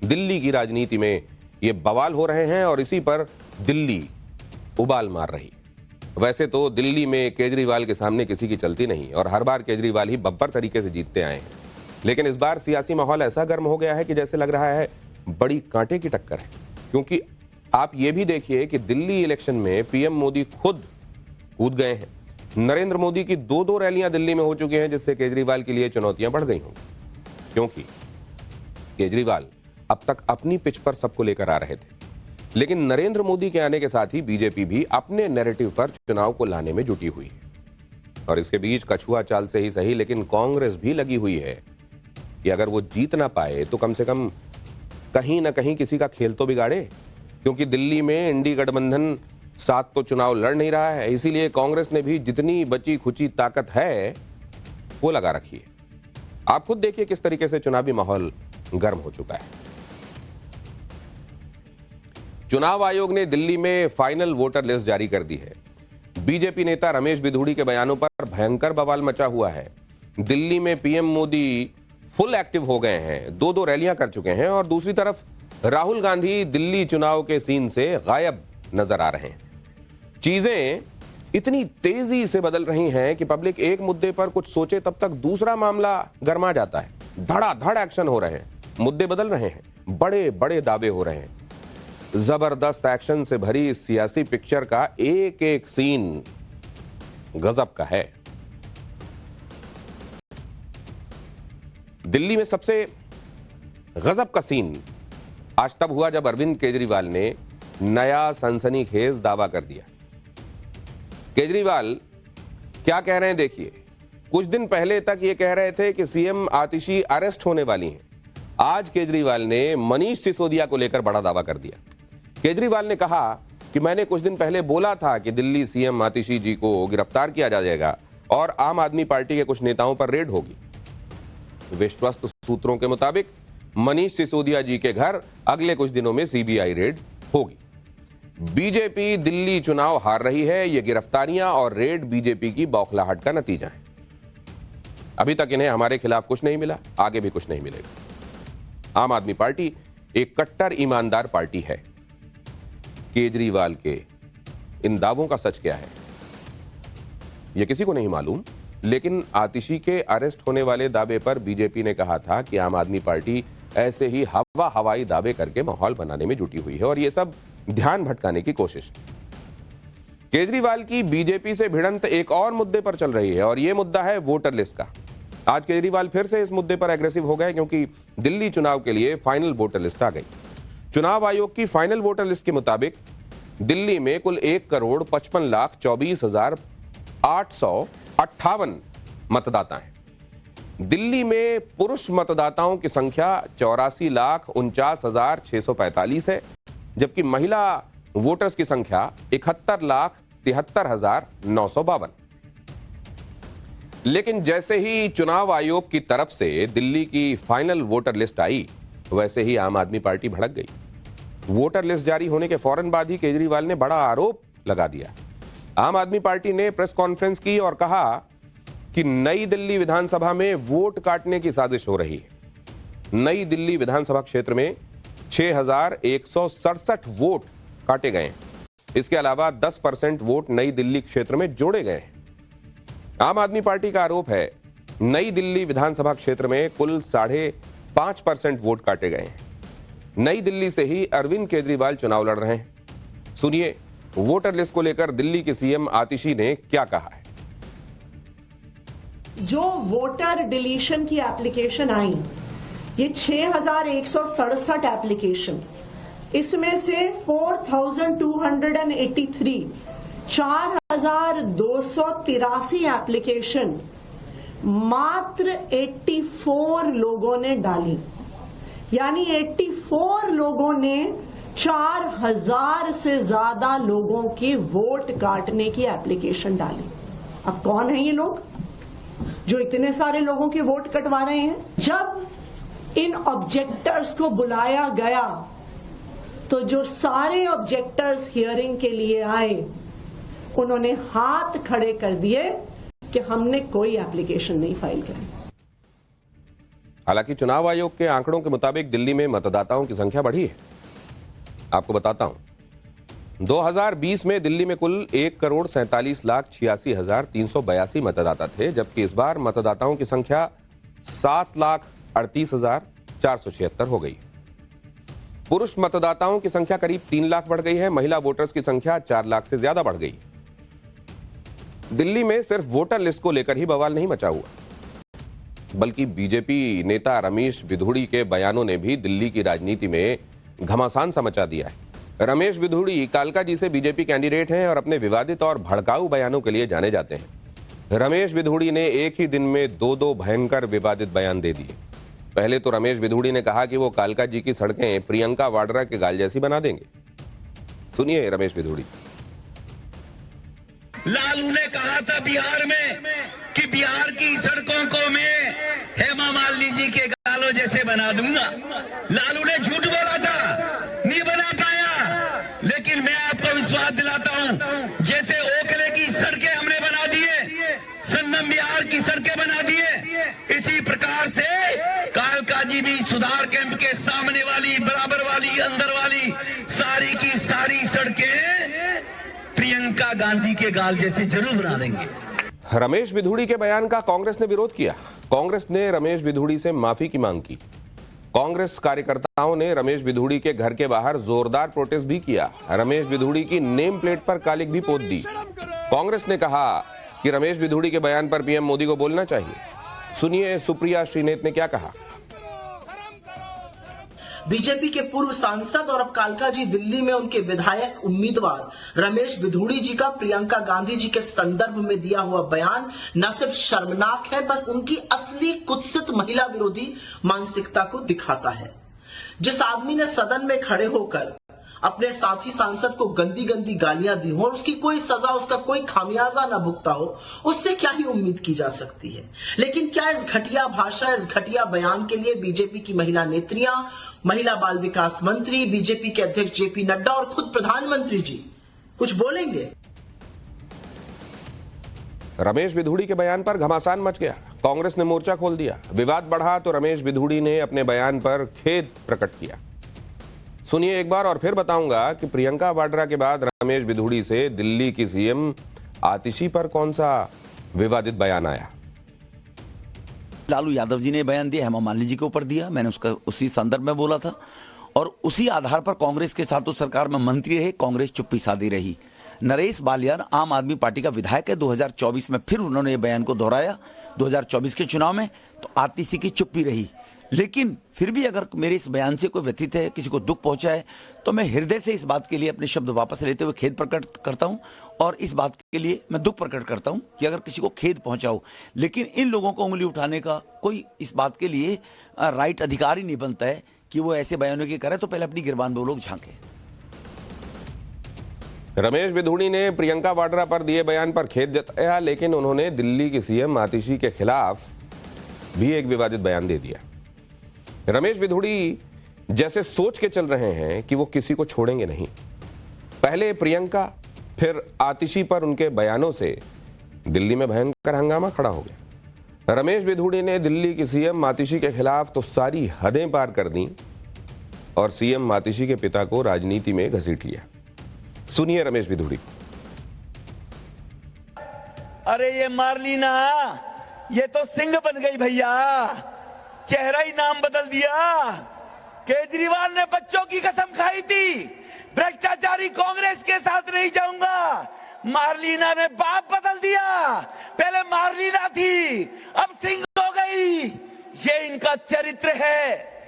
दिल्ली की राजनीति में ये बवाल हो रहे हैं और इसी पर दिल्ली उबाल मार रही। वैसे तो दिल्ली में केजरीवाल के सामने किसी की चलती नहीं और हर बार केजरीवाल ही बब्बर तरीके से जीतते आए हैं, लेकिन इस बार सियासी माहौल ऐसा गर्म हो गया है कि जैसे लग रहा है बड़ी कांटे की टक्कर है। क्योंकि आप ये भी देखिए कि दिल्ली इलेक्शन में पीएम मोदी खुद कूद गए हैं। नरेंद्र मोदी की दो रैलियां दिल्ली में हो चुकी हैं, जिससे केजरीवाल के लिए चुनौतियां बढ़ गई होंगी, क्योंकि केजरीवाल अब तक अपनी पिच पर सबको लेकर आ रहे थे, लेकिन नरेंद्र मोदी के आने के साथ ही बीजेपी भी अपने नैरेटिव पर चुनाव को लाने में जुटी हुई है। और इसके बीच कछुआ चाल से ही सही, लेकिन कांग्रेस भी लगी हुई है कि अगर वो जीत ना पाए तो कम से कम कहीं ना कहीं किसी का खेल तो बिगाड़े, क्योंकि दिल्ली में इंडी गठबंधन साथ तो चुनाव लड़ नहीं रहा है। इसीलिए कांग्रेस ने भी जितनी बची खुची ताकत है वो लगा रखी है। आप खुद देखिए किस तरीके से चुनावी माहौल गर्म हो चुका है। चुनाव आयोग ने दिल्ली में फाइनल वोटर लिस्ट जारी कर दी है। बीजेपी नेता रमेश बिधूड़ी के बयानों पर भयंकर बवाल मचा हुआ है। दिल्ली में पीएम मोदी फुल एक्टिव हो गए हैं, दो रैलियां कर चुके हैं, और दूसरी तरफ राहुल गांधी दिल्ली चुनाव के सीन से गायब नजर आ रहे हैं। चीजें इतनी तेजी से बदल रही हैं कि पब्लिक एक मुद्दे पर कुछ सोचे तब तक दूसरा मामला गर्मा जाता है। धड़ाधड़ एक्शन हो रहे हैं, मुद्दे बदल रहे हैं, बड़े बड़े दावे हो रहे हैं। जबरदस्त एक्शन से भरी इस सियासी पिक्चर का एक एक सीन गजब का है। दिल्ली में सबसे गजब का सीन आज तब हुआ जब अरविंद केजरीवाल ने नया सनसनीखेज दावा कर दिया। केजरीवाल क्या कह रहे हैं देखिए। कुछ दिन पहले तक ये कह रहे थे कि सीएम आतिशी अरेस्ट होने वाली हैं। आज केजरीवाल ने मनीष सिसोदिया को लेकर बड़ा दावा कर दिया। केजरीवाल ने कहा कि मैंने कुछ दिन पहले बोला था कि दिल्ली सीएम आतिशी जी को गिरफ्तार किया जाएगा और आम आदमी पार्टी के कुछ नेताओं पर रेड होगी। विश्वस्त सूत्रों के मुताबिक मनीष सिसोदिया जी के घर अगले कुछ दिनों में सीबीआई रेड होगी। बीजेपी दिल्ली चुनाव हार रही है। ये गिरफ्तारियां और रेड बीजेपी की बौखलाहट का नतीजा है। अभी तक इन्हें हमारे खिलाफ कुछ नहीं मिला, आगे भी कुछ नहीं मिलेगा। आम आदमी पार्टी एक कट्टर ईमानदार पार्टी है। केजरीवाल के इन दावों का सच क्या है यह किसी को नहीं मालूम, लेकिन आतिशी के अरेस्ट होने वाले दावे पर बीजेपी ने कहा था कि आम आदमी पार्टी ऐसे ही हवाई दावे करके माहौल बनाने में जुटी हुई है और यह सब ध्यान भटकाने की कोशिश। केजरीवाल की बीजेपी से भिड़ंत एक और मुद्दे पर चल रही है और यह मुद्दा है वोटर लिस्ट का। आज केजरीवाल फिर से इस मुद्दे पर एग्रेसिव हो गए, क्योंकि दिल्ली चुनाव के लिए फाइनल वोटर लिस्ट आ गई। चुनाव आयोग की फाइनल वोटर लिस्ट के मुताबिक दिल्ली में कुल 1,55,24,858 मतदाता हैं। दिल्ली में पुरुष मतदाताओं की संख्या 84,49,645 है, जबकि महिला वोटर्स की संख्या 71,73,952। लेकिन जैसे ही चुनाव आयोग की तरफ से दिल्ली की फाइनल वोटर लिस्ट आई, वैसे ही आम आदमी पार्टी भड़क गई। वोटर लिस्ट जारी होने के फौरन बाद ही केजरीवाल ने बड़ा आरोप लगा दिया। आम आदमी पार्टी ने प्रेस कॉन्फ्रेंस की और कहा कि नई दिल्ली विधानसभा में वोट काटने की साजिश हो रही है। नई दिल्ली विधानसभा क्षेत्र में 6,167 वोट काटे गए हैं। इसके अलावा 10% वोट नई दिल्ली क्षेत्र में जोड़े गए हैं। आम आदमी पार्टी का आरोप है नई दिल्ली विधानसभा क्षेत्र में कुल 5.5% वोट काटे गए हैं। नई दिल्ली से ही अरविंद केजरीवाल चुनाव लड़ रहे हैं। सुनिए वोटर लिस्ट को लेकर दिल्ली के सीएम आतिशी ने क्या कहा है। जो वोटर डिलीशन की एप्लीकेशन आई, ये 6,167 एप्लीकेशन, इसमें से 4,283 4,283 एप्लीकेशन मात्र 84 लोगों ने डाली। यानी 84 लोगों ने 4,000 से ज्यादा लोगों की वोट काटने की एप्लीकेशन डाली। अब कौन है ये लोग जो इतने सारे लोगों के वोट कटवा रहे हैं? जब इन ऑब्जेक्टर्स को बुलाया गया तो जो सारे ऑब्जेक्टर्स हियरिंग के लिए आए, उन्होंने हाथ खड़े कर दिए कि हमने कोई एप्लीकेशन नहीं फाइल करी। हालांकि चुनाव आयोग के आंकड़ों के मुताबिक दिल्ली में मतदाताओं की संख्या बढ़ी है। आपको बताता हूं, 2020 में दिल्ली में कुल 1,47,86,382 मतदाता थे, जबकि इस बार मतदाताओं की संख्या 7,38,476 हो गई। पुरुष मतदाताओं की संख्या करीब 3 लाख बढ़ गई है। महिला वोटर्स की संख्या 4 लाख से ज्यादा बढ़ गई। दिल्ली में सिर्फ वोटर लिस्ट को लेकर ही बवाल नहीं मचा हुआ, बल्कि बीजेपी नेता रमेश बिधूड़ी के बयानों ने भी दिल्ली की राजनीति में घमासान सा मचा दिया है। रमेश बिधूड़ी कालका जी से बीजेपी कैंडिडेट हैं और अपने विवादित और भड़काऊ बयानों के लिए जाने जाते हैं। रमेश बिधूड़ी ने एक ही दिन में दो भयंकर विवादित बयान दे दिए। पहले तो रमेश बिधूड़ी ने कहा कि वो कालका जी की सड़कें प्रियंका वाड्रा के गाल जैसी बना देंगे। सुनिए रमेश बिधूड़ी। लालू ने कहा था बिहार में कि बिहार की सड़कों को मैं हेमा मालिनी जी के गालों जैसे बना दूंगा। लालू ने झूठ बोला था, नहीं बना पाया, लेकिन मैं आपको विश्वास दिलाता हूं, जैसे ओखले की सड़कें हमने बना दिए, संगम बिहार की सड़कें बना दिए, इसी प्रकार से कालका जी भी सुधार कैंप के सामने वाली, बराबर वाली, अंदर वाली सारी की सारी सड़कें प्रियंका गांधी के गाल जैसे जरूर बना देंगे। रमेश बिधूड़ी के बयान का कांग्रेस ने विरोध किया। कांग्रेस ने रमेश बिधूड़ी से माफी की मांग की। कांग्रेस कार्यकर्ताओं ने रमेश बिधूड़ी के घर के बाहर जोरदार प्रोटेस्ट भी किया। रमेश बिधूड़ी की नेम प्लेट पर कालिक भी पोत दी। कांग्रेस ने कहा कि रमेश बिधूड़ी के बयान पर पीएम मोदी को बोलना चाहिए। सुनिए सुप्रिया श्रीनेत ने क्या कहा। बीजेपी के पूर्व सांसद और अब कालका जी दिल्ली में उनके विधायक उम्मीदवार रमेश बिधूड़ी जी का प्रियंका गांधी जी के संदर्भ में दिया हुआ बयान न सिर्फ शर्मनाक है, बल्कि उनकी असली कुत्सित महिला विरोधी मानसिकता को दिखाता है। जिस आदमी ने सदन में खड़े होकर अपने साथी सांसद को गंदी गंदी गालियां दी हो और उसकी कोई सजा, उसका कोई खामियाजा ना भुगता हो, उससे क्या ही उम्मीद की जा सकती है। लेकिन क्या इस घटिया भाषा, इस घटिया बयान के लिए बीजेपी की महिला नेत्रियां, महिला बाल विकास मंत्री, बीजेपी के अध्यक्ष जेपी नड्डा और खुद प्रधानमंत्री जी कुछ बोलेंगे? रमेश बिधूड़ी के बयान पर घमासान मच गया। कांग्रेस ने मोर्चा खोल दिया। विवाद बढ़ा तो रमेश बिधूड़ी ने अपने बयान पर खेद प्रकट किया। सुनिए एक बार और फिर बताऊंगा कि प्रियंका वाड्रा के बाद रमेश बिधूड़ी से दिल्ली की सीएम आतिशी पर कौन सा विवादित बयान आया। लालू यादव जी ने बयान दिया, हेमा मालिनी जी के ऊपर दिया, मैंने उसका उसी संदर्भ में बोला था और उसी आधार पर कांग्रेस के साथ तो सरकार में मंत्री रहे, कांग्रेस चुप्पी साधी रही। नरेश बालियान आम आदमी पार्टी का विधायक है, 2024 में फिर उन्होंने ये बयान को दोहराया 2024 के चुनाव में, तो आतिशी की चुप्पी रही। लेकिन फिर भी अगर मेरे इस बयान से कोई व्यथित है, किसी को दुख पहुंचा है, तो मैं हृदय से इस बात के लिए अपने शब्द वापस लेते हुए खेद प्रकट करता हूं और इस बात के लिए मैं दुख प्रकट करता हूं कि अगर किसी को खेद पहुंचा हो। लेकिन इन लोगों को उंगली उठाने का कोई इस बात के लिए राइट अधिकार ही नहीं बनता है कि वो ऐसे बयानों की करे, तो पहले अपनी गिरबान में वो लोग झांके। रमेश बिधूड़ी ने प्रियंका वाड्रा पर दिए बयान पर खेद जताया, लेकिन उन्होंने दिल्ली की सीएम आतिशी के खिलाफ भी एक विवादित बयान दे दिया। रमेश बिधूड़ी जैसे सोच के चल रहे हैं कि वो किसी को छोड़ेंगे नहीं। पहले प्रियंका, फिर आतिशी पर उनके बयानों से दिल्ली में भयंकर हंगामा खड़ा हो गया। रमेश बिधूड़ी ने दिल्ली की सीएम आतिशी के खिलाफ तो सारी हदें पार कर दी और सीएम आतिशी के पिता को राजनीति में घसीट लिया। सुनिए रमेश बिधूड़ी। अरे ये मार्लिना, ये तो सिंह बन गई भैया, चेहरा ही नाम बदल दिया। केजरीवाल ने बच्चों की कसम खाई थी, भ्रष्टाचारी कांग्रेस के साथ नहीं जाऊंगा। मार्लिना ने बाप बदल दिया, पहले मार्लिना थी, अब सिंह हो गई। ये इनका चरित्र है।